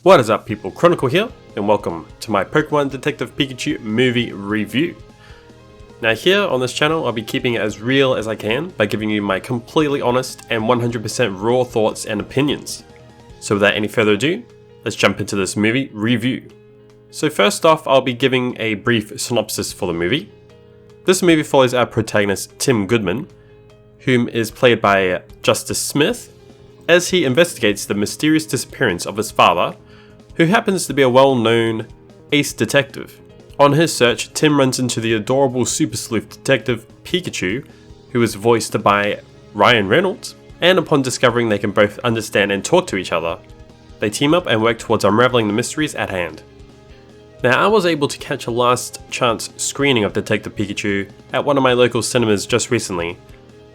What is up people, Chronicle here, and welcome to my Pokémon Detective Pikachu movie review. Now here on this channel I'll be keeping it as real as I can by giving you my completely honest and 100% raw thoughts and opinions. So without any further ado, let's jump into this movie review. So first off, I'll be giving a brief synopsis for the movie. This movie follows our protagonist Tim Goodman, whom is played by Justice Smith, as he investigates the mysterious disappearance of his father, who happens to be a well-known ace detective. On his search, Tim runs into the adorable super sleuth detective Pikachu, who is voiced by Ryan Reynolds, and upon discovering they can both understand and talk to each other, they team up and work towards unraveling the mysteries at hand. Now, I was able to catch a last chance screening of Detective Pikachu at one of my local cinemas just recently,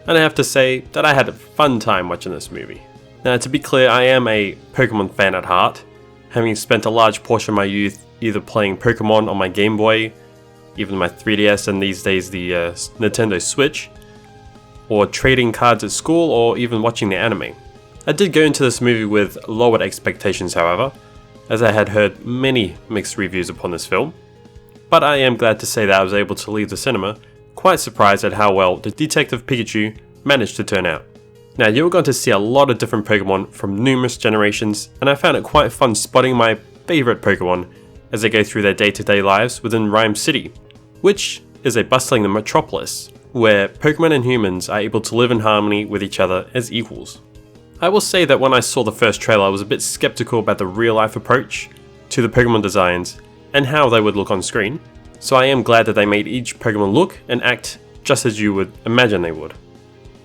and I have to say that I had a fun time watching this movie. Now, to be clear, I am a Pokemon fan at heart, having spent a large portion of my youth either playing Pokemon on my Game Boy, even my 3DS, and these days the Nintendo Switch, or trading cards at school, or even watching the anime. I did go into this movie with lowered expectations, however, as I had heard many mixed reviews upon this film, but I am glad to say that I was able to leave the cinema quite surprised at how well the Detective Pikachu managed to turn out. Now, you're going to see a lot of different Pokemon from numerous generations, and I found it quite fun spotting my favourite Pokemon as they go through their day-to-day lives within Rhyme City, which is a bustling metropolis where Pokemon and humans are able to live in harmony with each other as equals. I will say that when I saw the first trailer, I was a bit skeptical about the real-life approach to the Pokemon designs and how they would look on screen, so I am glad that they made each Pokemon look and act just as you would imagine they would.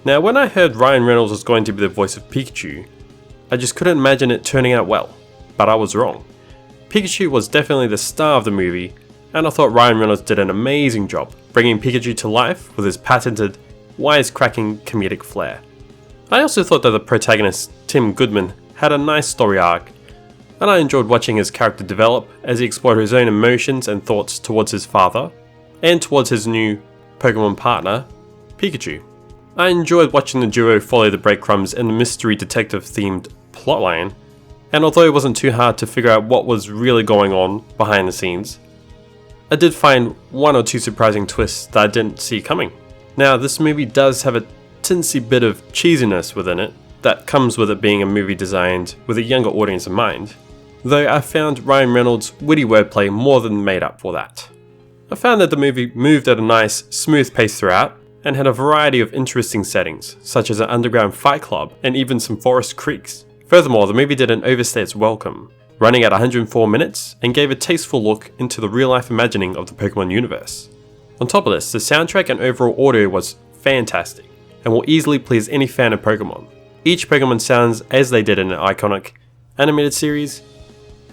Now, when I heard Ryan Reynolds was going to be the voice of Pikachu, I just couldn't imagine it turning out well, but I was wrong. Pikachu was definitely the star of the movie, and I thought Ryan Reynolds did an amazing job bringing Pikachu to life with his patented, wisecracking comedic flair. I also thought that the protagonist, Tim Goodman, had a nice story arc, and I enjoyed watching his character develop as he explored his own emotions and thoughts towards his father, and towards his new Pokemon partner, Pikachu. I enjoyed watching the duo follow the breadcrumbs in the mystery detective themed plotline, and although it wasn't too hard to figure out what was really going on behind the scenes, I did find one or two surprising twists that I didn't see coming. Now, this movie does have a tinsy bit of cheesiness within it that comes with it being a movie designed with a younger audience in mind, though I found Ryan Reynolds' witty wordplay more than made up for that. I found that the movie moved at a nice, smooth pace throughout, and had a variety of interesting settings, such as an underground fight club and even some forest creeks. Furthermore, the movie didn't overstay its welcome, running at 104 minutes and gave a tasteful look into the real-life imagining of the Pokemon universe. On top of this, the soundtrack and overall audio was fantastic, and will easily please any fan of Pokemon. Each Pokemon sounds as they did in an iconic animated series,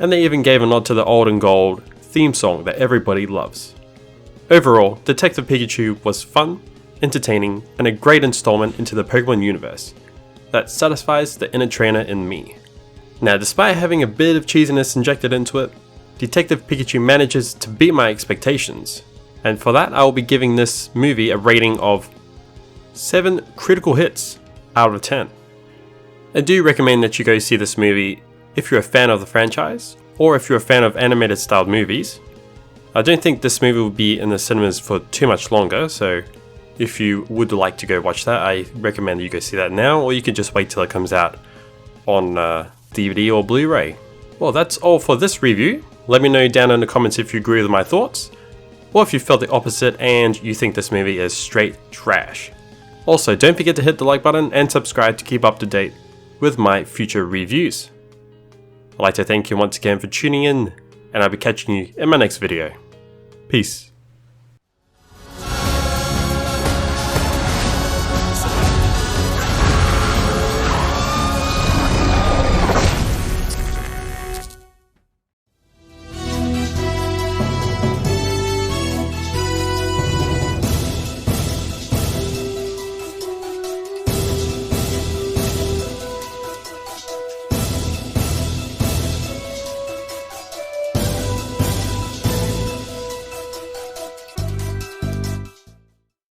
and they even gave a nod to the old and gold theme song that everybody loves. Overall, Detective Pikachu was fun, entertaining, and a great installment into the Pokemon universe that satisfies the inner trainer in me. Now, despite having a bit of cheesiness injected into it, Detective Pikachu manages to beat my expectations, and for that I will be giving this movie a rating of 7 critical hits out of 10. I do recommend that you go see this movie if you're a fan of the franchise, or if you're a fan of animated styled movies. I don't think this movie will be in the cinemas for too much longer, so if you would like to go watch that, I recommend you go see that now, or you could just wait till it comes out on DVD or Blu-ray. Well, that's all for this review. Let me know down in the comments if you agree with my thoughts, or if you felt the opposite and you think this movie is straight trash. Also, don't forget to hit the like button and subscribe to keep up to date with my future reviews. I'd like to thank you once again for tuning in, and I'll be catching you in my next video. Peace.